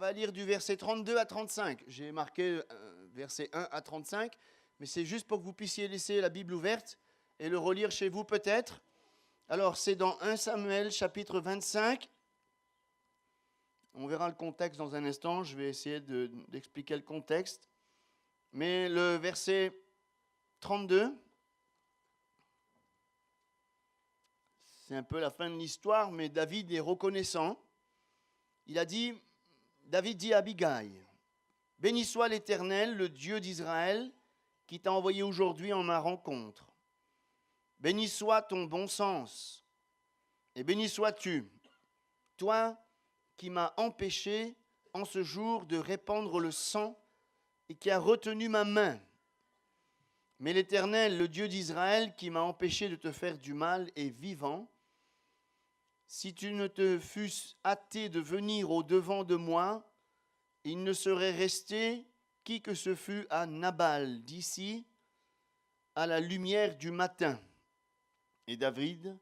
va lire du verset 32 à 35. J'ai marqué verset 1 à 35, mais c'est juste pour que vous puissiez laisser la Bible ouverte et le relire chez vous peut-être. Alors, c'est dans 1 Samuel, chapitre 25. On verra le contexte dans un instant. Je vais essayer d'expliquer le contexte. Mais le verset 32, c'est un peu la fin de l'histoire, mais David est reconnaissant. David dit à Abigail, « Béni soit l'Éternel, le Dieu d'Israël, qui t'a envoyé aujourd'hui en ma rencontre. Béni soit ton bon sens, et béni sois-tu, toi qui m'as empêché en ce jour de répandre le sang et qui a retenu ma main. Mais l'Éternel, le Dieu d'Israël, qui m'a empêché de te faire du mal, est vivant. Si tu ne te fusses hâté de venir au-devant de moi, il ne serait resté qui que ce fût à Nabal d'ici à la lumière du matin. » Et David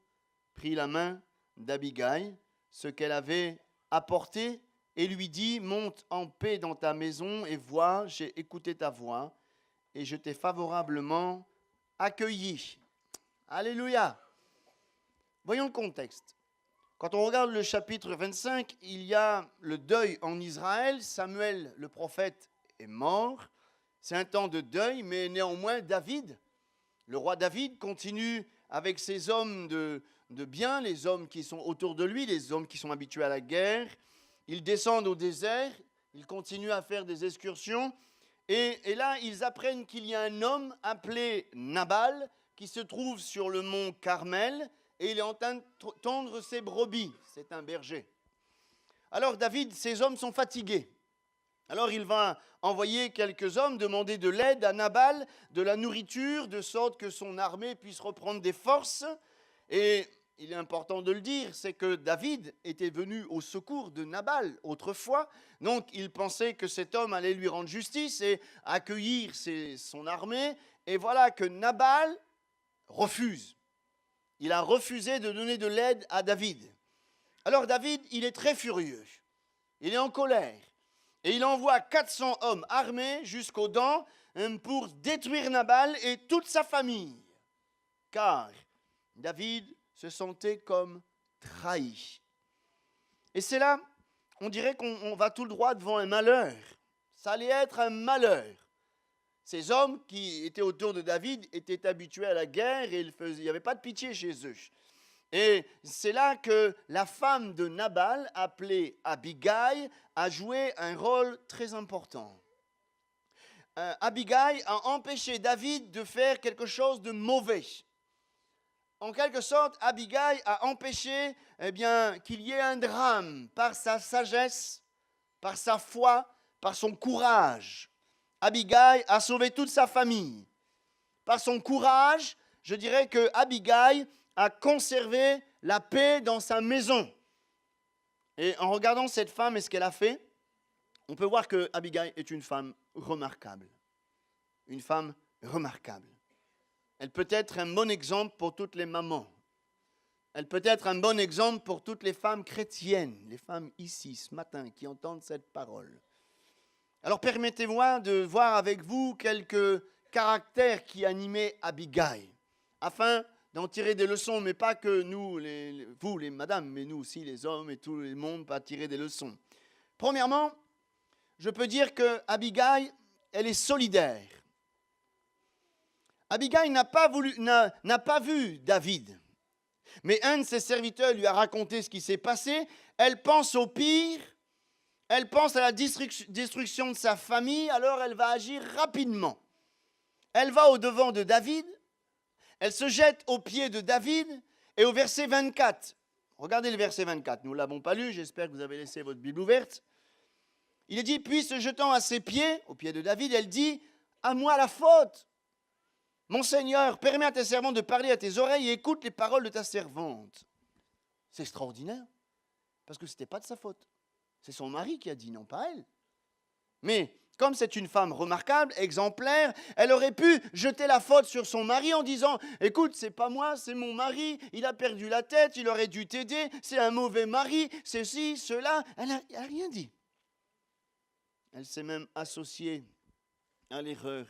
prit la main d'Abigail, ce qu'elle avait apporté, et lui dit, « Monte en paix dans ta maison, et vois, j'ai écouté ta voix, et je t'ai favorablement accueilli. » Alléluia. Voyons le contexte. Quand on regarde le chapitre 25, il y a le deuil en Israël. Samuel, le prophète, est mort. C'est un temps de deuil, mais néanmoins, David, le roi David, continue avec ses hommes de bien, les hommes qui sont autour de lui, les hommes qui sont habitués à la guerre. Ils descendent au désert, ils continuent à faire des excursions. Et là, ils apprennent qu'il y a un homme appelé Nabal qui se trouve sur le mont Carmel et il est en train de tondre ses brebis. C'est un berger. Alors David, ses hommes sont fatigués. Alors il va envoyer quelques hommes demander de l'aide à Nabal, de la nourriture, de sorte que son armée puisse reprendre des forces. Et il est important de le dire, c'est que David était venu au secours de Nabal autrefois. Donc il pensait que cet homme allait lui rendre justice et accueillir son armée. Et voilà que Nabal refuse. Il a refusé de donner de l'aide à David. Alors David, il est très furieux. Il est en colère. Et il envoie 400 hommes armés jusqu'aux dents pour détruire Nabal et toute sa famille. Car David se sentait comme trahi. Et c'est là, on dirait qu'on va tout le droit devant un malheur. Ça allait être un malheur. Ces hommes qui étaient autour de David étaient habitués à la guerre et il n'y avait pas de pitié chez eux. Et c'est là que la femme de Nabal, appelée Abigail, a joué un rôle très important. Abigail a empêché David de faire quelque chose de mauvais. En quelque sorte, Abigail a empêché qu'il y ait un drame par sa sagesse, par sa foi, par son courage. Abigail a sauvé toute sa famille. Par son courage, je dirais que Abigail a conservé la paix dans sa maison. Et en regardant cette femme et ce qu'elle a fait, on peut voir que Abigail est une femme remarquable. Une femme remarquable. Elle peut être un bon exemple pour toutes les mamans. Elle peut être un bon exemple pour toutes les femmes chrétiennes, les femmes ici, ce matin, qui entendent cette parole. Alors permettez-moi de voir avec vous quelques caractères qui animaient Abigail, afin d'en tirer des leçons, mais pas que nous, vous les madames, mais nous aussi les hommes et tout le monde, pas tirer des leçons. Premièrement, je peux dire que Abigail, elle est solidaire. Abigail n'a pas vu David, mais un de ses serviteurs lui a raconté ce qui s'est passé. Elle pense au pire, elle pense à la destruction de sa famille, alors elle va agir rapidement. Elle va au-devant de David, elle se jette aux pieds de David, et au verset 24, regardez le verset 24, nous ne l'avons pas lu, j'espère que vous avez laissé votre Bible ouverte. Il est dit, puis se jetant à ses pieds, aux pieds de David, elle dit, « À moi la faute ! Mon Seigneur, permets à tes servantes de parler à tes oreilles et écoute les paroles de ta servante. » C'est extraordinaire, parce que ce n'était pas de sa faute. C'est son mari qui a dit, non pas elle. Mais comme c'est une femme remarquable, exemplaire, elle aurait pu jeter la faute sur son mari en disant, « Écoute, c'est pas moi, c'est mon mari, il a perdu la tête, il aurait dû t'aider, c'est un mauvais mari, ceci, cela. » Elle n'a rien dit. Elle s'est même associée à l'erreur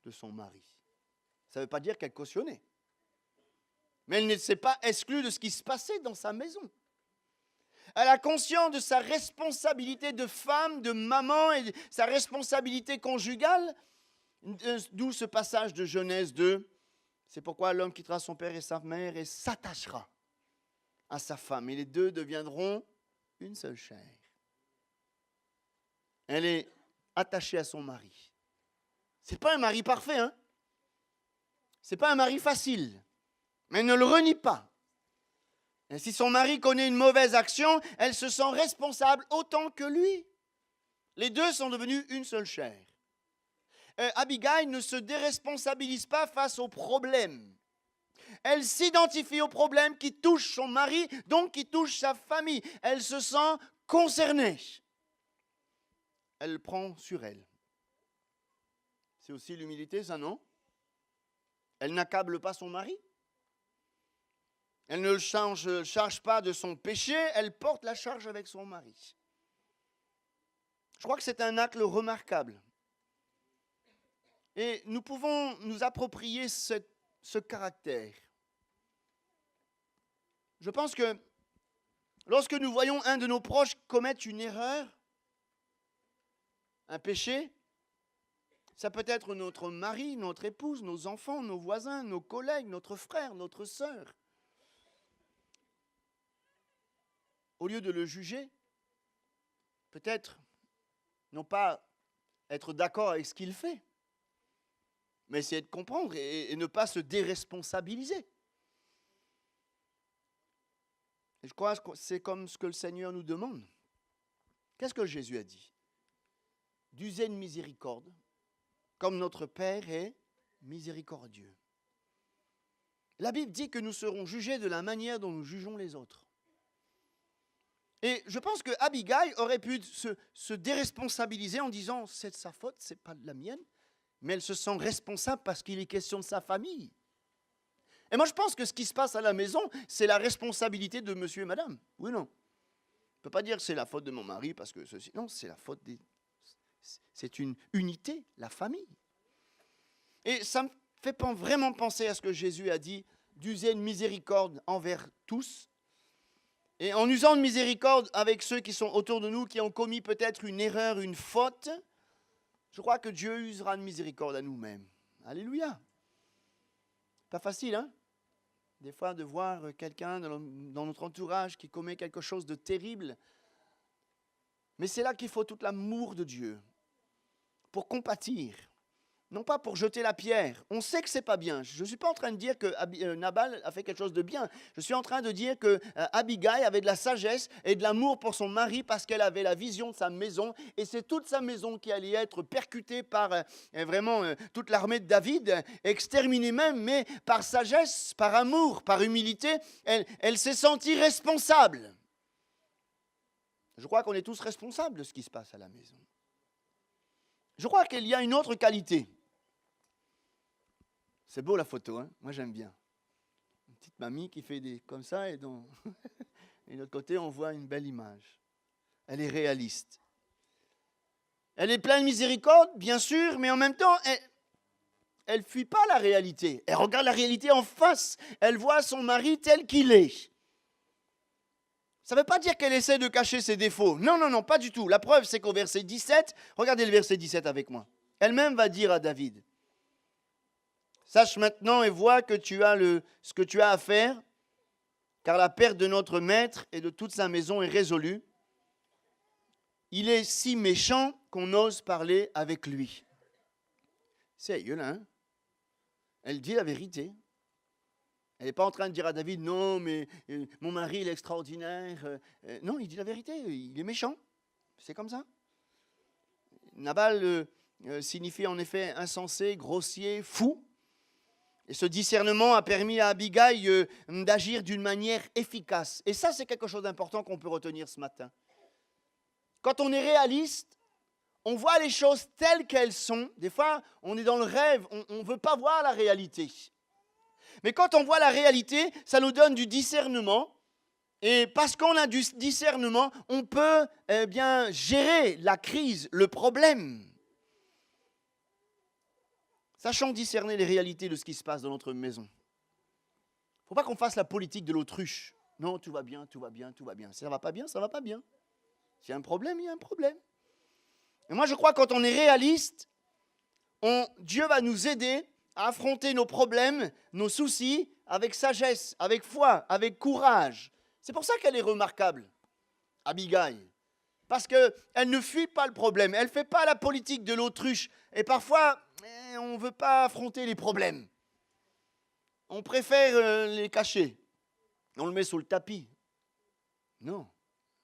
de son mari. Ça ne veut pas dire qu'elle cautionnait. Mais elle ne s'est pas exclue de ce qui se passait dans sa maison. Elle a conscience de sa responsabilité de femme, de maman et de sa responsabilité conjugale. D'où ce passage de Genèse 2. C'est pourquoi l'homme quittera son père et sa mère et s'attachera à sa femme. Et les deux deviendront une seule chair. Elle est attachée à son mari. Ce n'est pas un mari parfait, hein? Ce n'est pas un mari facile. Mais elle ne le renie pas. Et si son mari connaît une mauvaise action, elle se sent responsable autant que lui. Les deux sont devenus une seule chair. Abigail ne se déresponsabilise pas face aux problèmes. Elle s'identifie aux problèmes qui touchent son mari, donc qui touchent sa famille. Elle se sent concernée. Elle le prend sur elle. C'est aussi l'humilité, ça, non? Elle n'accable pas son mari. Elle ne le charge pas de son péché, elle porte la charge avec son mari. Je crois que c'est un acte remarquable. Et nous pouvons nous approprier ce caractère. Je pense que lorsque nous voyons un de nos proches commettre une erreur, un péché, ça peut être notre mari, notre épouse, nos enfants, nos voisins, nos collègues, notre frère, notre sœur. Au lieu de le juger, peut-être non pas être d'accord avec ce qu'il fait, mais essayer de comprendre et ne pas se déresponsabiliser. Et je crois que c'est comme ce que le Seigneur nous demande. Qu'est-ce que Jésus a dit? D'user une miséricorde, comme notre Père est miséricordieux. La Bible dit que nous serons jugés de la manière dont nous jugeons les autres. Et je pense que Abigail aurait pu se déresponsabiliser en disant « c'est de sa faute, c'est pas de la mienne », mais elle se sent responsable parce qu'il est question de sa famille. Et moi je pense que ce qui se passe à la maison, c'est la responsabilité de monsieur et madame. Oui ou non? On ne peut pas dire que c'est la faute de mon mari parce que ceci. Non, c'est la faute des... C'est une unité, la famille. Et ça me fait vraiment penser à ce que Jésus a dit, d'user une miséricorde envers tous. Et en usant de miséricorde avec ceux qui sont autour de nous, qui ont commis peut-être une erreur, une faute, je crois que Dieu usera de miséricorde à nous-mêmes. Alléluia. Pas facile, hein? Des fois, de voir quelqu'un dans notre entourage qui commet quelque chose de terrible. Mais c'est là qu'il faut tout l'amour de Dieu pour compatir. Non pas pour jeter la pierre. On sait que ce n'est pas bien. Je ne suis pas en train de dire que Nabal a fait quelque chose de bien. Je suis en train de dire que Abigail avait de la sagesse et de l'amour pour son mari parce qu'elle avait la vision de sa maison. Et c'est toute sa maison qui allait être percutée par vraiment toute l'armée de David, exterminée même, mais par sagesse, par amour, par humilité, elle s'est sentie responsable. Je crois qu'on est tous responsables de ce qui se passe à la maison. Je crois qu'il y a une autre qualité. C'est beau la photo, hein? Moi j'aime bien. Une petite mamie qui fait des comme ça et de l'autre côté on voit une belle image. Elle est réaliste. Elle est pleine de miséricorde, bien sûr, mais en même temps, elle ne fuit pas la réalité. Elle regarde la réalité en face. Elle voit son mari tel qu'il est. Ça ne veut pas dire qu'elle essaie de cacher ses défauts. Non, non, non, pas du tout. La preuve, c'est qu'au verset 17, regardez le verset 17 avec moi. Elle-même va dire à David, « Sache maintenant et vois que tu as ce que tu as à faire, car la perte de notre maître et de toute sa maison est résolue. Il est si méchant qu'on ose parler avec lui. » Sérieux, là, hein? Elle dit la vérité. Elle n'est pas en train de dire à David, non, mais mon mari, il est extraordinaire. Non, il dit la vérité, il est méchant. C'est comme ça. Nabal signifie en effet insensé, grossier, fou. Et ce discernement a permis à Abigail d'agir d'une manière efficace. Et ça, c'est quelque chose d'important qu'on peut retenir ce matin. Quand on est réaliste, on voit les choses telles qu'elles sont. Des fois, on est dans le rêve, on ne veut pas voir la réalité. Mais quand on voit la réalité, ça nous donne du discernement Et parce qu'on a du discernement, on peut bien gérer la crise, le problème. Sachant discerner les réalités de ce qui se passe dans notre maison. Il ne faut pas qu'on fasse la politique de l'autruche. Non, tout va bien, tout va bien, tout va bien. Ça ne va pas bien, ça ne va pas bien. S'il y a un problème, il y a un problème. Et moi, je crois que quand on est réaliste, Dieu va nous aider à affronter nos problèmes, nos soucis, avec sagesse, avec foi, avec courage. C'est pour ça qu'elle est remarquable, Abigail. Parce qu'elle ne fuit pas le problème, elle ne fait pas la politique de l'autruche. Et parfois, on ne veut pas affronter les problèmes. On préfère les cacher. On le met sous le tapis. Non.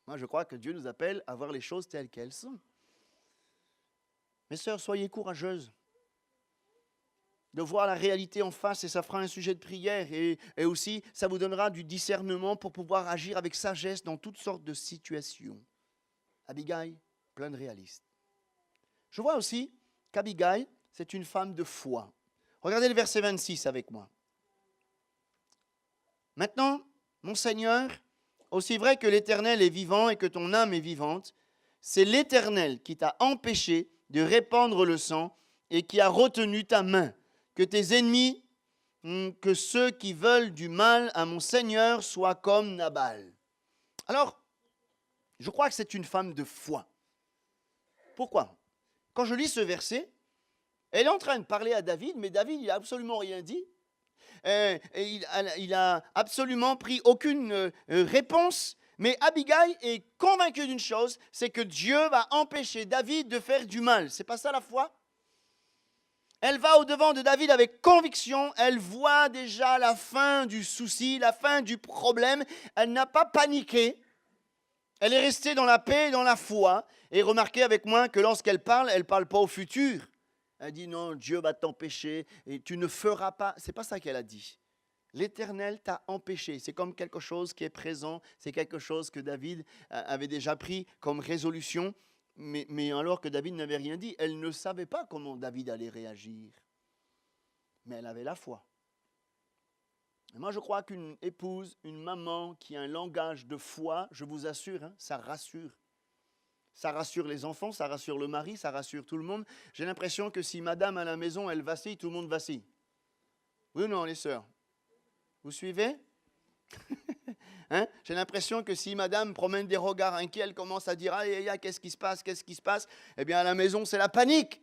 Moi, je crois que Dieu nous appelle à voir les choses telles qu'elles sont. Mes sœurs, soyez courageuses de voir la réalité en face et ça fera un sujet de prière et aussi ça vous donnera du discernement pour pouvoir agir avec sagesse dans toutes sortes de situations. Abigail, plein de réalistes. Je vois aussi qu'Abigail, c'est une femme de foi. Regardez le verset 26 avec moi. Maintenant, mon Seigneur, aussi vrai que l'Éternel est vivant et que ton âme est vivante, c'est l'Éternel qui t'a empêché de répandre le sang et qui a retenu ta main. Que tes ennemis, que ceux qui veulent du mal à mon Seigneur soient comme Nabal. Alors, je crois que c'est une femme de foi. Pourquoi ? Quand je lis ce verset, elle est en train de parler à David, mais David, il n'a absolument rien dit. Il n'a absolument pris aucune réponse. Mais Abigail est convaincue d'une chose, c'est que Dieu va empêcher David de faire du mal. C'est pas ça la foi ? Elle va au-devant de David avec conviction, elle voit déjà la fin du souci, la fin du problème, elle n'a pas paniqué, elle est restée dans la paix et dans la foi. Et remarquez avec moi que lorsqu'elle ne parle pas au futur. Elle dit non, Dieu va t'empêcher et tu ne feras pas. C'est pas ça qu'elle a dit. L'Éternel t'a empêché. C'est comme quelque chose qui est présent, c'est quelque chose que David avait déjà pris comme résolution. Mais alors que David n'avait rien dit, elle ne savait pas comment David allait réagir. Mais elle avait la foi. Et moi, je crois qu'une épouse, une maman qui a un langage de foi, je vous assure, ça rassure. Ça rassure les enfants, ça rassure le mari, ça rassure tout le monde. J'ai l'impression que si madame à la maison, elle vacille, tout le monde vacille. Oui ou non, les sœurs ? Vous suivez ? J'ai l'impression que si madame promène des regards inquiets, elle commence à dire « Aïe, aïe, aïe, qu'est-ce qui se passe ? Qu'est-ce qui se passe ?» Eh bien, à la maison, c'est la panique.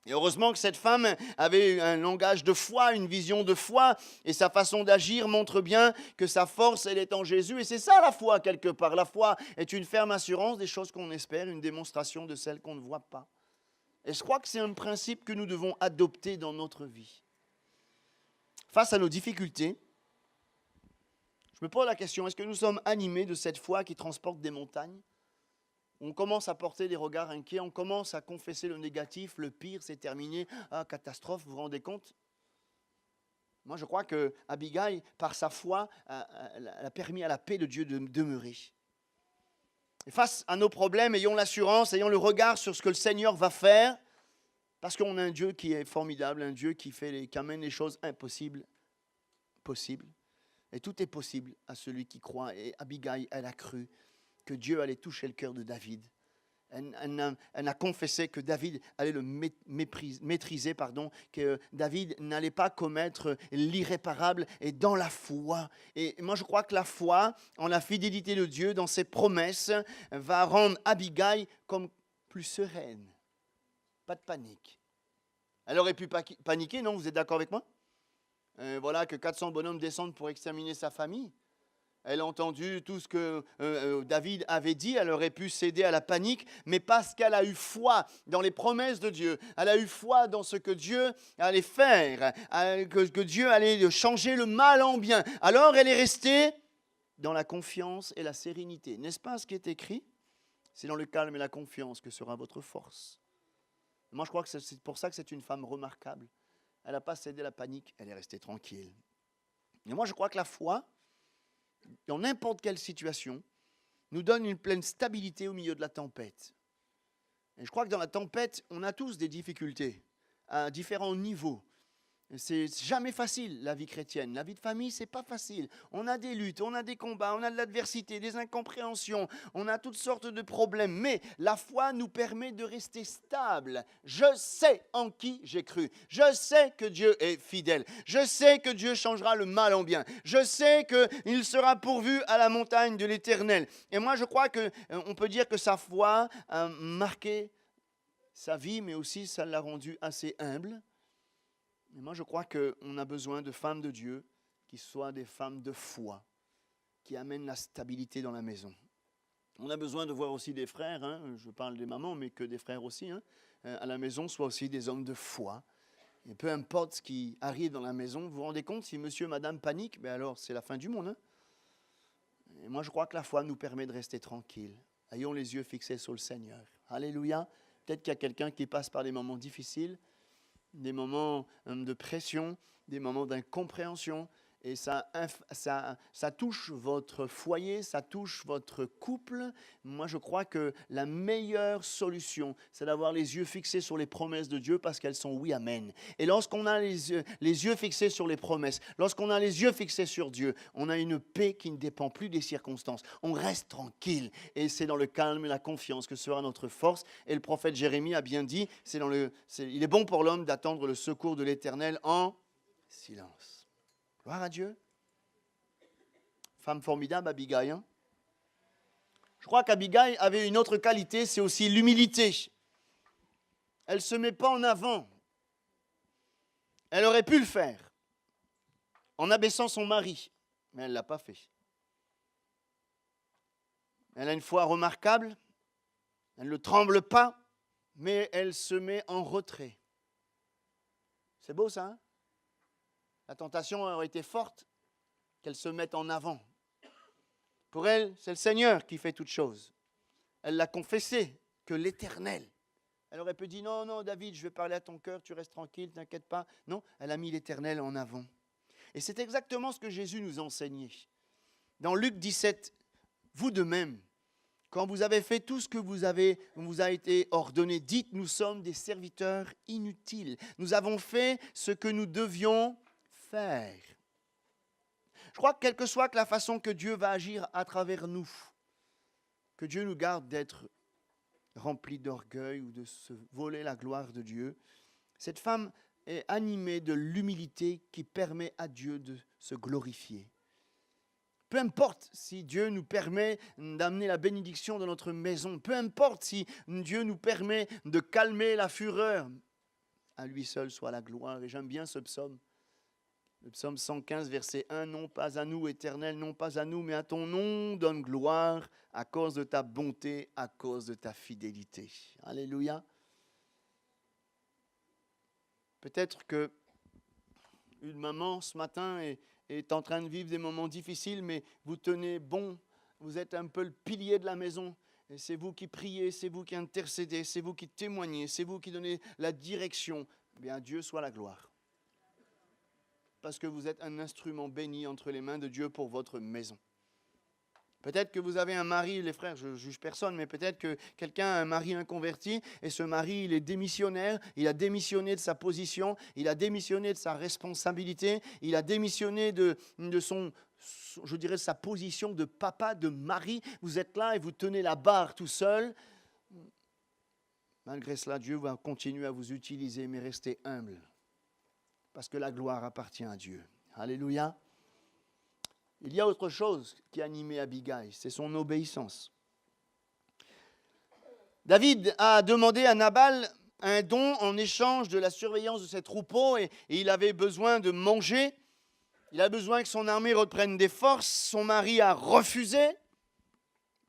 Et heureusement que cette femme avait un langage de foi, une vision de foi, et sa façon d'agir montre bien que sa force, elle est en Jésus. Et c'est ça la foi, quelque part. La foi est une ferme assurance des choses qu'on espère, une démonstration de celles qu'on ne voit pas. Et je crois que c'est un principe que nous devons adopter dans notre vie. Face à nos difficultés, je me pose la question, est-ce que nous sommes animés de cette foi qui transporte des montagnes ? On commence à porter des regards inquiets, on commence à confesser le négatif, le pire, c'est terminé. Ah, catastrophe, vous vous rendez compte ? Moi, je crois que Abigail, par sa foi, a permis à la paix de Dieu de demeurer. Et face à nos problèmes, ayons l'assurance, ayons le regard sur ce que le Seigneur va faire, parce qu'on a un Dieu qui est formidable, un Dieu qui amène les choses impossibles, possibles. Et tout est possible à celui qui croit. Et Abigail, elle a cru que Dieu allait toucher le cœur de David. Elle a confessé que David allait le maîtriser, que David n'allait pas commettre l'irréparable, et dans la foi. Et moi, je crois que la foi, en la fidélité de Dieu, dans ses promesses, va rendre Abigail comme plus sereine. Pas de panique. Elle aurait pu paniquer, non ? Vous êtes d'accord avec moi ? Voilà que 400 bonhommes descendent pour exterminer sa famille. Elle a entendu tout ce que David avait dit, elle aurait pu céder à la panique, mais parce qu'elle a eu foi dans les promesses de Dieu, elle a eu foi dans ce que Dieu allait faire, que Dieu allait changer le mal en bien. Alors elle est restée dans la confiance et la sérénité. N'est-ce pas ce qui est écrit ? C'est dans le calme et la confiance que sera votre force. Moi, je crois que c'est pour ça que c'est une femme remarquable. Elle n'a pas cédé à la panique, elle est restée tranquille. Et moi, je crois que la foi, dans n'importe quelle situation, nous donne une pleine stabilité au milieu de la tempête. Et je crois que dans la tempête, on a tous des difficultés à différents niveaux. C'est jamais facile, la vie chrétienne. La vie de famille, c'est pas facile. On a des luttes, on a des combats, on a de l'adversité, des incompréhensions, on a toutes sortes de problèmes. Mais la foi nous permet de rester stable. Je sais en qui j'ai cru. Je sais que Dieu est fidèle. Je sais que Dieu changera le mal en bien. Je sais qu'il sera pourvu à la montagne de l'Éternel. Et moi, je crois qu'on peut dire que sa foi a marqué sa vie, mais aussi ça l'a rendu assez humble. Et moi, je crois qu'on a besoin de femmes de Dieu qui soient des femmes de foi, qui amènent la stabilité dans la maison. On a besoin de voir aussi des frères, je parle des mamans, mais que des frères aussi, à la maison, soient aussi des hommes de foi. Et peu importe ce qui arrive dans la maison, vous vous rendez compte, si monsieur et madame paniquent, alors c'est la fin du monde. Et moi, je crois que la foi nous permet de rester tranquille. Ayons les yeux fixés sur le Seigneur. Alléluia. Peut-être qu'il y a quelqu'un qui passe par des moments difficiles, des moments de pression, des moments d'incompréhension, et ça touche votre foyer, ça touche votre couple. Moi, je crois que la meilleure solution, c'est d'avoir les yeux fixés sur les promesses de Dieu parce qu'elles sont oui, amen. Et lorsqu'on a les yeux fixés sur les promesses, lorsqu'on a les yeux fixés sur Dieu, on a une paix qui ne dépend plus des circonstances. On reste tranquille et c'est dans le calme et la confiance que sera notre force. Et le prophète Jérémie a bien dit, il est bon pour l'homme d'attendre le secours de l'Éternel en silence. Gloire à Dieu. Femme formidable, Abigail. Je crois qu'Abigail avait une autre qualité, c'est aussi l'humilité. Elle ne se met pas en avant. Elle aurait pu le faire en abaissant son mari, mais elle ne l'a pas fait. Elle a une foi remarquable, elle ne tremble pas, mais elle se met en retrait. C'est beau ça, hein? La tentation aurait été forte qu'elle se mette en avant. Pour elle, c'est le Seigneur qui fait toutes choses. Elle l'a confessé, que l'Éternel. Elle aurait pu dire, non, David, je vais parler à ton cœur, tu restes tranquille, t'inquiète pas. Non, elle a mis l'Éternel en avant. Et c'est exactement ce que Jésus nous a enseigné. Dans Luc 17, vous de même, quand vous avez fait tout ce que vous a été ordonné, dites, nous sommes des serviteurs inutiles. Nous avons fait ce que nous devions faire. Je crois que quelle que soit la façon que Dieu va agir à travers nous, que Dieu nous garde d'être remplis d'orgueil ou de se voler la gloire de Dieu, cette femme est animée de l'humilité qui permet à Dieu de se glorifier. Peu importe si Dieu nous permet d'amener la bénédiction dans notre maison, peu importe si Dieu nous permet de calmer la fureur, à lui seul soit la gloire. Et j'aime bien ce psaume. Le psaume 115, verset 1, « Non pas à nous, Éternel, non pas à nous, mais à ton nom donne gloire à cause de ta bonté, à cause de ta fidélité. » Alléluia. Peut-être que une maman ce matin est en train de vivre des moments difficiles, mais vous tenez bon, vous êtes un peu le pilier de la maison. Et c'est vous qui priez, c'est vous qui intercédez, c'est vous qui témoignez, c'est vous qui donnez la direction. Eh bien, à Dieu soit la gloire. Parce que vous êtes un instrument béni entre les mains de Dieu pour votre maison. Peut-être que vous avez un mari, les frères, je ne juge personne, mais peut-être que quelqu'un a un mari inconverti et ce mari, il est démissionnaire, il a démissionné de sa position, il a démissionné de sa responsabilité, il a démissionné de sa position de papa, de mari. Vous êtes là et vous tenez la barre tout seul. Malgré cela, Dieu va continuer à vous utiliser, mais restez humble. Parce que la gloire appartient à Dieu. Alléluia. Il y a autre chose qui animait Abigail, c'est son obéissance. David a demandé à Nabal un don en échange de la surveillance de ses troupeaux et il avait besoin de manger. Il a besoin que son armée reprenne des forces. Son mari a refusé.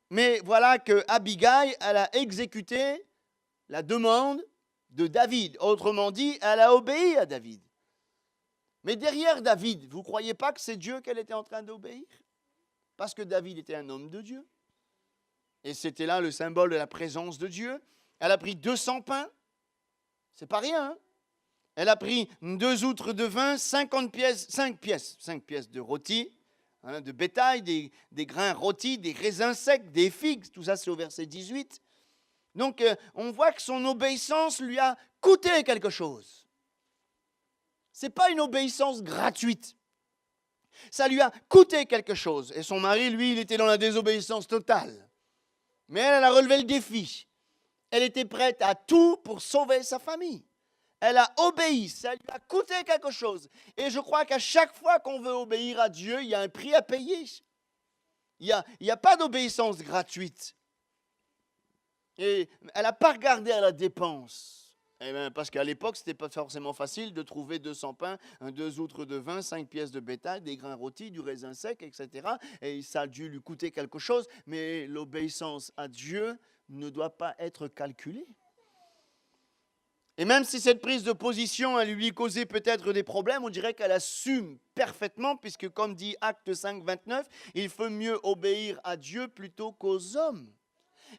Mais voilà que Abigail, elle a exécuté la demande de David. Autrement dit, elle a obéi à David. Mais derrière David, vous ne croyez pas que c'est Dieu qu'elle était en train d'obéir? Parce que David était un homme de Dieu. Et c'était là le symbole de la présence de Dieu. Elle a pris 200 pains. C'est pas rien. Elle a pris 2 outres de vin, 5 pièces de rôti, de bétail, des grains rôtis, des raisins secs, des figues. Tout ça, c'est au verset 18. Donc, on voit que son obéissance lui a coûté quelque chose. Ce n'est pas une obéissance gratuite. Ça lui a coûté quelque chose. Et son mari, lui, il était dans la désobéissance totale. Mais elle a relevé le défi. Elle était prête à tout pour sauver sa famille. Elle a obéi, ça lui a coûté quelque chose. Et je crois qu'à chaque fois qu'on veut obéir à Dieu, il y a un prix à payer. Il n'y a pas d'obéissance gratuite. Et elle n'a pas regardé à la dépense. Eh bien, parce qu'à l'époque, ce n'était pas forcément facile de trouver 200 pains, 2 outres de vin, 5 pièces de bétail, des grains rôtis, du raisin sec, etc. Et ça a dû lui coûter quelque chose. Mais l'obéissance à Dieu ne doit pas être calculée. Et même si cette prise de position, elle lui causait peut-être des problèmes, on dirait qu'elle assume parfaitement, puisque comme dit Acte 5, 29, il faut mieux obéir à Dieu plutôt qu'aux hommes.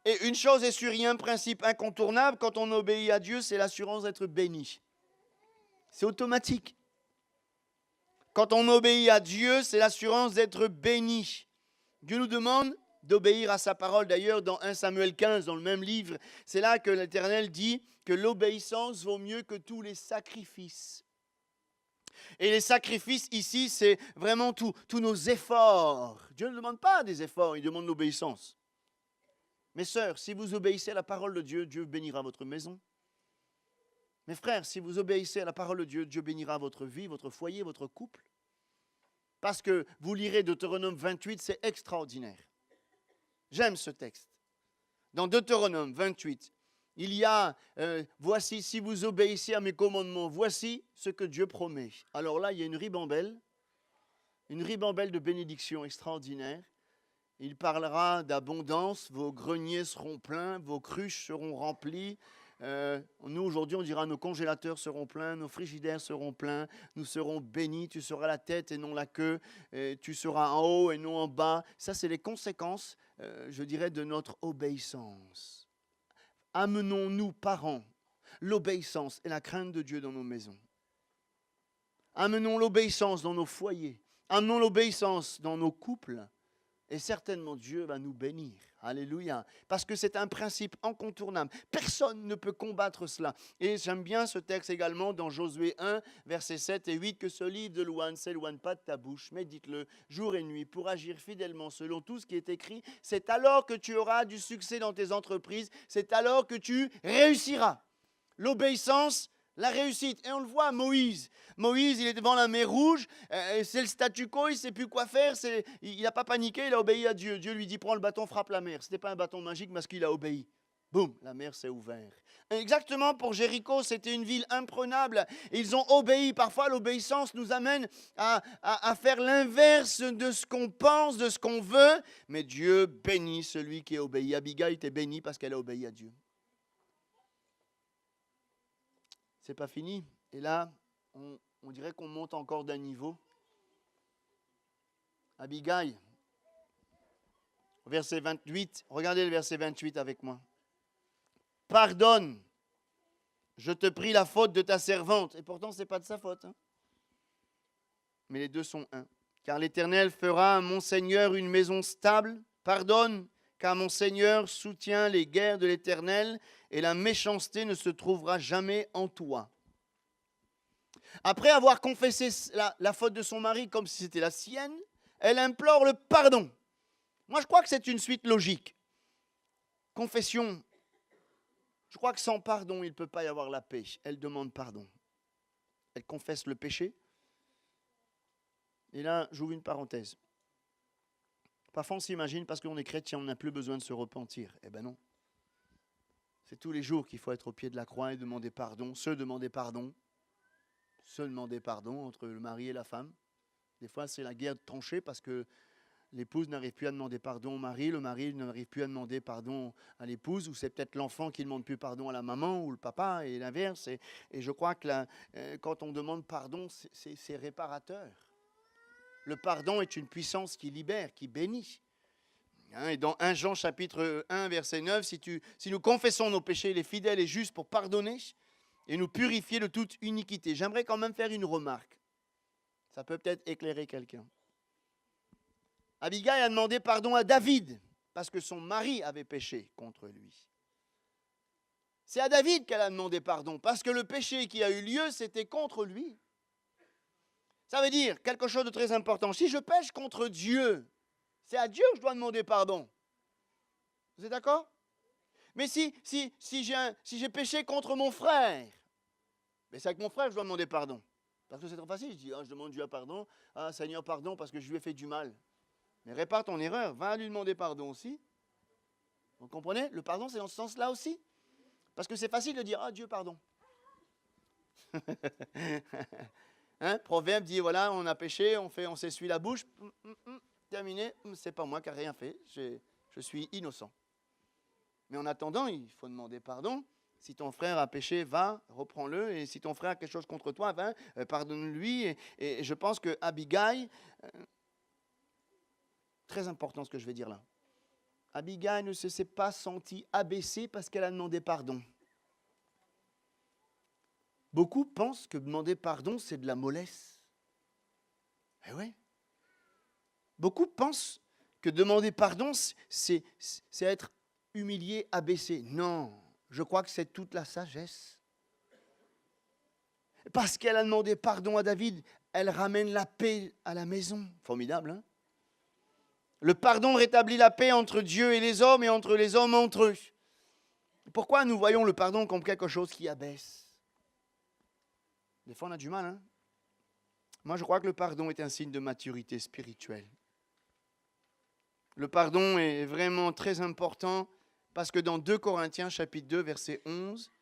Et une chose est sûre, il y a un principe incontournable, quand on obéit à Dieu, c'est l'assurance d'être béni. C'est automatique. Quand on obéit à Dieu, c'est l'assurance d'être béni. Dieu nous demande d'obéir à sa parole. D'ailleurs, dans 1 Samuel 15, dans le même livre, c'est là que l'Éternel dit que l'obéissance vaut mieux que tous les sacrifices. Et les sacrifices ici, c'est vraiment tous nos efforts. Dieu ne demande pas des efforts, il demande l'obéissance. Mes sœurs, si vous obéissez à la parole de Dieu, Dieu bénira votre maison. Mes frères, si vous obéissez à la parole de Dieu, Dieu bénira votre vie, votre foyer, votre couple. Parce que vous lirez Deutéronome 28, c'est extraordinaire. J'aime ce texte. Dans Deutéronome 28, il y a, voici, si vous obéissez à mes commandements, voici ce que Dieu promet. Alors là, il y a une ribambelle de bénédictions extraordinaires. Il parlera d'abondance, vos greniers seront pleins, vos cruches seront remplies. Nous, aujourd'hui, on dira nos congélateurs seront pleins, nos frigidaires seront pleins, nous serons bénis, tu seras la tête et non la queue, tu seras en haut et non en bas. Ça, c'est les conséquences, je dirais, de notre obéissance. Amenons-nous, parents, l'obéissance et la crainte de Dieu dans nos maisons. Amenons l'obéissance dans nos foyers. Amenons l'obéissance dans nos couples. Et certainement, Dieu va nous bénir. Alléluia. Parce que c'est un principe incontournable. Personne ne peut combattre cela. Et j'aime bien ce texte également dans Josué 1, versets 7 et 8, que ce livre de loi ne s'éloigne pas de ta bouche. Médite-le jour et nuit pour agir fidèlement selon tout ce qui est écrit. C'est alors que tu auras du succès dans tes entreprises. C'est alors que tu réussiras. L'obéissance, la réussite. Et on le voit, Moïse. Moïse, il est devant la mer Rouge, c'est le statu quo, il ne sait plus quoi faire, il n'a pas paniqué, il a obéi à Dieu. Dieu lui dit, prends le bâton, frappe la mer. Ce n'était pas un bâton magique, parce qu'il a obéi. Boum, la mer s'est ouverte. Exactement pour Jéricho, c'était une ville imprenable. Ils ont obéi. Parfois, l'obéissance nous amène à faire l'inverse de ce qu'on pense, de ce qu'on veut. Mais Dieu bénit celui qui obéit. Abigail était bénie parce qu'elle a obéi à Dieu. C'est pas fini. Et là, on dirait qu'on monte encore d'un niveau. Abigail, verset 28, regardez le verset 28 avec moi. Pardonne, je te prie la faute de ta servante. Et pourtant, ce n'est pas de sa faute. Mais les deux sont un. Car l'Éternel fera à mon Seigneur une maison stable. Pardonne, car mon Seigneur soutient les guerres de l'Éternel et la méchanceté ne se trouvera jamais en toi. Après avoir confessé la faute de son mari comme si c'était la sienne, elle implore le pardon. Moi, je crois que c'est une suite logique. Confession. Je crois que sans pardon, il ne peut pas y avoir la paix. Elle demande pardon. Elle confesse le péché. Et là, j'ouvre une parenthèse. Parfois, on s'imagine, parce qu'on est chrétien, on n'a plus besoin de se repentir. Eh bien non. C'est tous les jours qu'il faut être au pied de la croix et demander pardon, se demander pardon entre le mari et la femme. Des fois, c'est la guerre de tranchées parce que l'épouse n'arrive plus à demander pardon au mari, le mari n'arrive plus à demander pardon à l'épouse, ou c'est peut-être l'enfant qui ne demande plus pardon à la maman ou le papa, et l'inverse. Et je crois que quand on demande pardon, c'est réparateur. Le pardon est une puissance qui libère, qui bénit. Et dans 1 Jean chapitre 1, verset 9, si nous confessons nos péchés, il est fidèle et juste pour pardonner et nous purifier de toute iniquité. J'aimerais quand même faire une remarque. Ça peut peut-être éclairer quelqu'un. Abigail a demandé pardon à David parce que son mari avait péché contre lui. C'est à David qu'elle a demandé pardon parce que le péché qui a eu lieu, c'était contre lui. Ça veut dire quelque chose de très important. Si je pêche contre Dieu, c'est à Dieu que je dois demander pardon. Vous êtes d'accord? Mais si j'ai péché contre mon frère, mais c'est avec mon frère que je dois demander pardon. Parce que c'est trop facile. Je dis, je demande Dieu pardon. Ah, Seigneur, pardon, parce que je lui ai fait du mal. Mais répare ton erreur. Va lui demander pardon aussi. Vous comprenez? Le pardon, c'est dans ce sens-là aussi. Parce que c'est facile de dire, Dieu, pardon. Proverbe dit, voilà, on a péché, on s'essuie la bouche. Terminé, c'est pas moi qui n'ai rien fait. Je suis innocent. Mais en attendant, il faut demander pardon. Si ton frère a péché, va, reprends-le. Et si ton frère a quelque chose contre toi, va, pardonne-lui. Et je pense que Abigail, très important ce que je vais dire là, Abigail ne s'est pas sentie abaissée parce qu'elle a demandé pardon. Beaucoup pensent que demander pardon, c'est de la mollesse. Eh oui. Beaucoup pensent que demander pardon, c'est être humilié, abaissé. Non. Je crois que c'est toute la sagesse. Parce qu'elle a demandé pardon à David, elle ramène la paix à la maison. Formidable, hein? Le pardon rétablit la paix entre Dieu et les hommes et entre les hommes entre eux. Pourquoi nous voyons le pardon comme quelque chose qui abaisse? Des fois, on a du mal, hein? Moi, je crois que le pardon est un signe de maturité spirituelle. Le pardon est vraiment très important. Parce que dans 2 Corinthiens, chapitre 2, verset 11,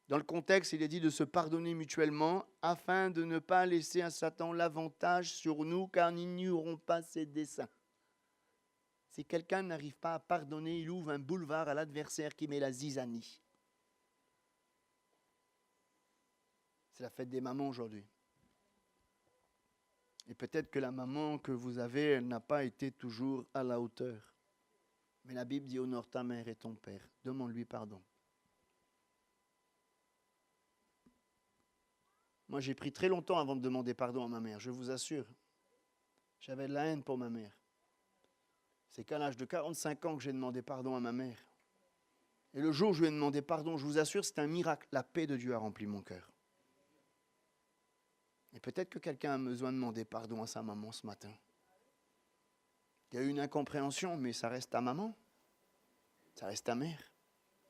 dans le contexte, il est dit de se pardonner mutuellement afin de ne pas laisser à Satan l'avantage sur nous, car nous n'ignorons pas ses desseins. Si quelqu'un n'arrive pas à pardonner, il ouvre un boulevard à l'adversaire qui met la zizanie. C'est la fête des mamans aujourd'hui. Et peut-être que la maman que vous avez, elle n'a pas été toujours à la hauteur. Mais la Bible dit, honore ta mère et ton père. Demande-lui pardon. Moi, j'ai pris très longtemps avant de demander pardon à ma mère, je vous assure. J'avais de la haine pour ma mère. C'est qu'à l'âge de 45 ans que j'ai demandé pardon à ma mère. Et le jour où je lui ai demandé pardon, je vous assure, c'est un miracle. La paix de Dieu a rempli mon cœur. Et peut-être que quelqu'un a besoin de demander pardon à sa maman ce matin. Il y a eu une incompréhension, mais ça reste ta maman. Ça reste ta mère.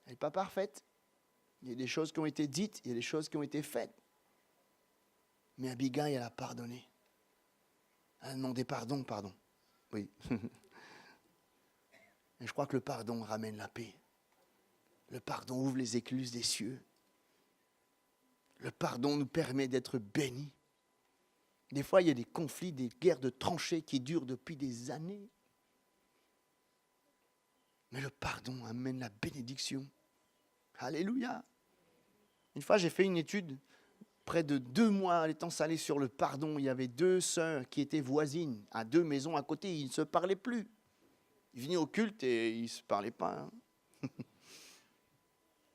Elle n'est pas parfaite. Il y a des choses qui ont été dites, il y a des choses qui ont été faites. Mais Abigail, elle a pardonné. Elle a demandé pardon. Oui. Et je crois que le pardon ramène la paix. Le pardon ouvre les écluses des cieux. Le pardon nous permet d'être bénis. Des fois, il y a des conflits, des guerres de tranchées qui durent depuis des années. Mais le pardon amène la bénédiction. Alléluia. Une fois, j'ai fait une étude, près de 2 mois, étant salé sur le pardon. Il y avait 2 sœurs qui étaient voisines, à 2 maisons à côté. Ils ne se parlaient plus. Ils venaient au culte et ils ne se parlaient pas. Hein.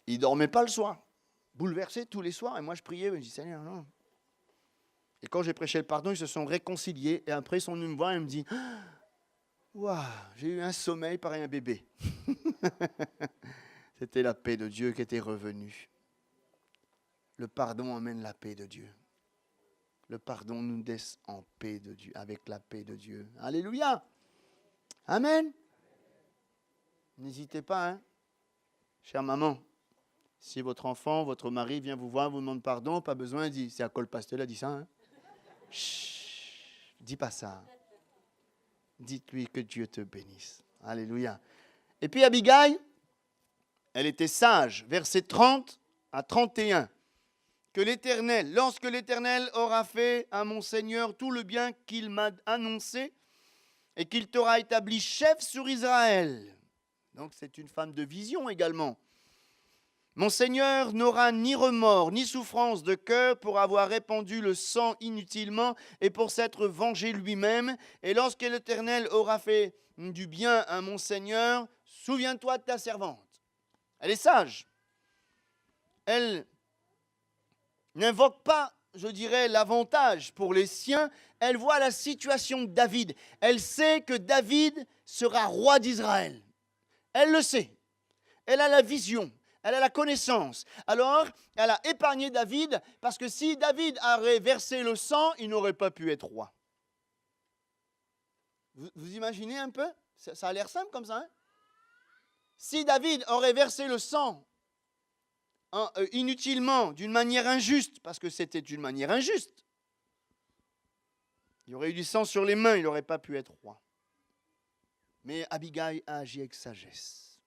Ils ne dormaient pas le soir. Bouleversés tous les soirs. Et moi, je priais, je dis, Seigneur, non. Et quand j'ai prêché le pardon, ils se sont réconciliés. Et après, ils sont venus me voir et me disent, waouh, j'ai eu un sommeil pareil à un bébé. C'était la paix de Dieu qui était revenue. Le pardon amène la paix de Dieu. Le pardon nous laisse en paix de Dieu, avec la paix de Dieu. Alléluia. Amen. N'hésitez pas, hein. Chère maman, si votre enfant, votre mari vient vous voir, vous demande pardon, pas besoin, dit, c'est à quoi le pasteur a dit ça, hein. Chut, dis pas ça. Dites-lui que Dieu te bénisse. Alléluia. Et puis Abigail, elle était sage. Versets 30 à 31. Que l'Éternel, lorsque l'Éternel aura fait à mon Seigneur tout le bien qu'il m'a annoncé et qu'il t'aura établi chef sur Israël. Donc c'est une femme de vision également. Mon Seigneur n'aura ni remords, ni souffrance de cœur pour avoir répandu le sang inutilement et pour s'être vengé lui-même. Et lorsque l'Éternel aura fait du bien à mon Seigneur, souviens-toi de ta servante. Elle est sage. Elle n'invoque pas, je dirais, l'avantage pour les siens. Elle voit la situation de David. Elle sait que David sera roi d'Israël. Elle le sait. Elle a la vision. Elle a la connaissance. Alors, elle a épargné David, parce que si David avait versé le sang, il n'aurait pas pu être roi. Vous imaginez un peu? Ça a l'air simple comme ça, hein? Si David aurait versé le sang inutilement, d'une manière injuste, parce que c'était une manière injuste, il y aurait eu du sang sur les mains, il n'aurait pas pu être roi. Mais Abigail a agi avec sagesse.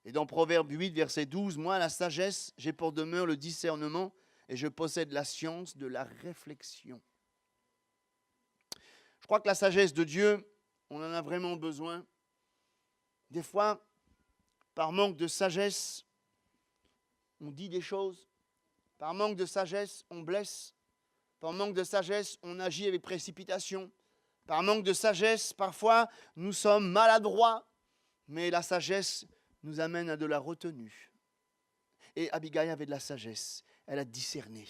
Et dans Proverbe 8, verset 12, « Moi, la sagesse, j'ai pour demeure le discernement, et je possède la science de la réflexion. » Je crois que la sagesse de Dieu, on en a vraiment besoin. Des fois, par manque de sagesse, on dit des choses. Par manque de sagesse, on blesse. Par manque de sagesse, on agit avec précipitation. Par manque de sagesse, parfois, nous sommes maladroits. Mais la sagesse nous amène à de la retenue. Et Abigail avait de la sagesse. Elle a discerné.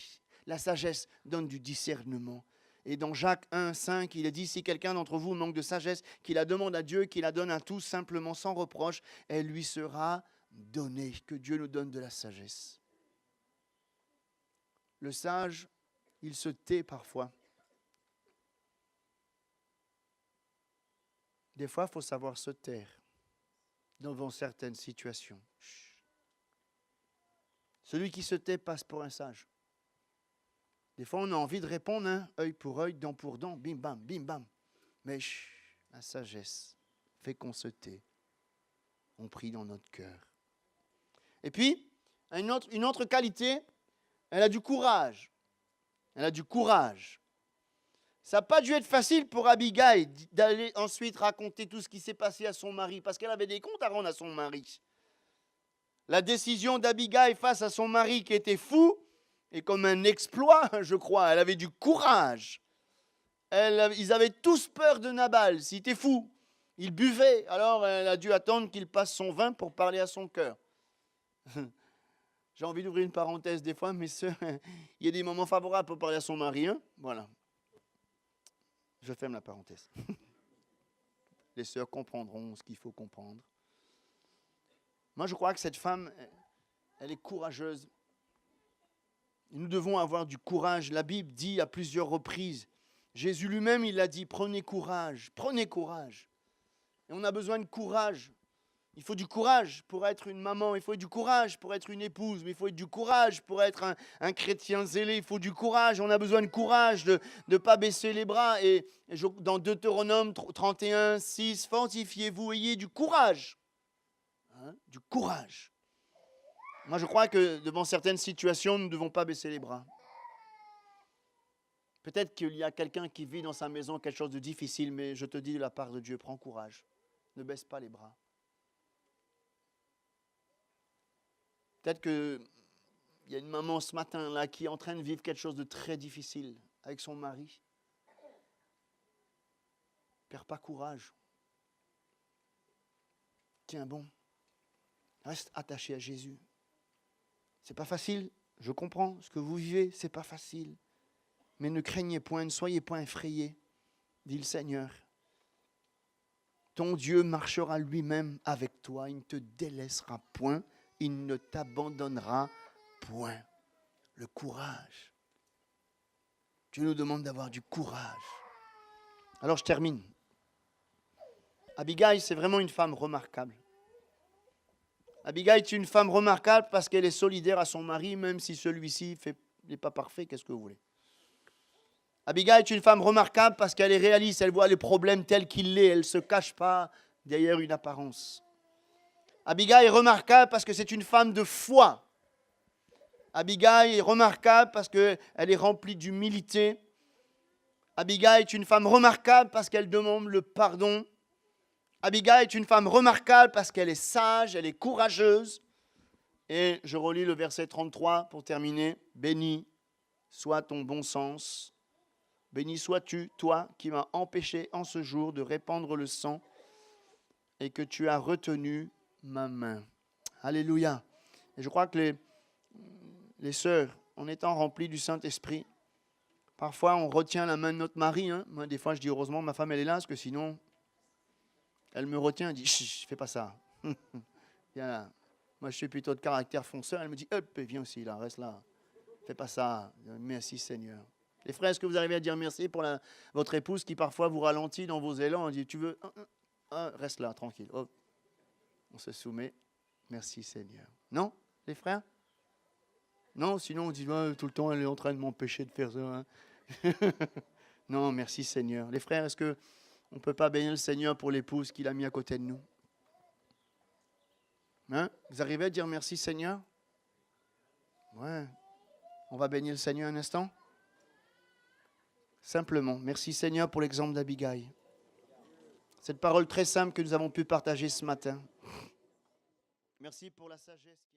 La sagesse donne du discernement. Et dans Jacques 1, 5, il est dit, si quelqu'un d'entre vous manque de sagesse, qu'il la demande à Dieu, qu'il la donne à tous simplement sans reproche, elle lui sera donnée. Que Dieu nous donne de la sagesse. Le sage, il se tait parfois. Des fois, il faut savoir se taire devant certaines situations. Celui qui se tait passe pour un sage. Des fois, on a envie de répondre, hein, œil pour œil, dent pour dent, bim bam, bim bam. Mais la sagesse fait qu'on se tait. On prie dans notre cœur. Et puis, une autre qualité, elle a du courage. Elle a du courage. Ça n'a pas dû être facile pour Abigail d'aller ensuite raconter tout ce qui s'est passé à son mari, parce qu'elle avait des comptes à rendre à son mari. La décision d'Abigail face à son mari qui était fou, et comme un exploit, je crois, elle avait du courage. Ils avaient tous peur de Nabal, s'il était fou. Il buvait, alors elle a dû attendre qu'il passe son vin pour parler à son cœur. J'ai envie d'ouvrir une parenthèse des fois, mes sœurs, il y a des moments favorables pour parler à son mari. Hein, voilà. Je ferme la parenthèse. Les sœurs comprendront ce qu'il faut comprendre. Moi, je crois que cette femme, elle est courageuse. Nous devons avoir du courage. La Bible dit à plusieurs reprises, Jésus lui-même, il a dit, prenez courage, prenez courage. Et on a besoin de courage. Il faut du courage pour être une maman, il faut du courage pour être une épouse, mais il faut du courage pour être un chrétien zélé, il faut du courage, on a besoin de courage, de ne pas baisser les bras. Et dans Deutéronome 31, 6, fortifiez-vous, ayez du courage. Hein, du courage. Moi, je crois que devant certaines situations, nous ne devons pas baisser les bras. Peut-être qu'il y a quelqu'un qui vit dans sa maison quelque chose de difficile, mais je te dis de la part de Dieu, prends courage. Ne baisse pas les bras. Peut-être qu'il y a une maman ce matin-là qui est en train de vivre quelque chose de très difficile avec son mari. Perds pas courage. Tiens bon. Reste attaché à Jésus. C'est pas facile, je comprends ce que vous vivez, c'est pas facile. Mais ne craignez point, ne soyez point effrayés, dit le Seigneur. Ton Dieu marchera lui-même avec toi, il ne te délaissera point, il ne t'abandonnera point. Le courage. Dieu nous demande d'avoir du courage. Alors je termine. Abigail, c'est vraiment une femme remarquable. Abigail est une femme remarquable parce qu'elle est solidaire à son mari, même si celui-ci n'est pas parfait, qu'est-ce que vous voulez. Abigail est une femme remarquable parce qu'elle est réaliste, elle voit les problèmes tels qu'ils sont, elle ne se cache pas derrière une apparence. Abigail est remarquable parce que c'est une femme de foi. Abigail est remarquable parce qu'elle est remplie d'humilité. Abigail est une femme remarquable parce qu'elle demande le pardon. Abigail est une femme remarquable parce qu'elle est sage, elle est courageuse. Et je relis le verset 33 pour terminer. Béni soit ton bon sens. Béni sois-tu, toi qui m'as empêché en ce jour de répandre le sang et que tu as retenu ma main. Alléluia. Et je crois que les sœurs, en étant remplies du Saint-Esprit, parfois on retient la main de notre mari. Hein. Moi, des fois, je dis heureusement, ma femme, elle est là, parce que sinon, elle me retient, elle dit, chut, fais pas ça. Moi, je suis plutôt de caractère fonceur. Elle me dit, hop, viens aussi là, reste là. Fais pas ça. Merci Seigneur. Les frères, est-ce que vous arrivez à dire merci pour votre épouse qui parfois vous ralentit dans vos élans? On dit, tu veux? Reste là, tranquille. Oh. On se soumet. Merci Seigneur. Non, les frères? Non, sinon on dit, tout le temps elle est en train de m'empêcher de faire ça. Hein. Non, merci Seigneur. Les frères, est-ce qu'on ne peut pas bénir le Seigneur pour l'épouse qu'il a mis à côté de nous? Hein? Vous arrivez à dire merci Seigneur? Ouais. On va bénir le Seigneur un instant? Simplement, merci Seigneur pour l'exemple d'Abigail. Cette parole très simple que nous avons pu partager ce matin. Merci pour la sagesse.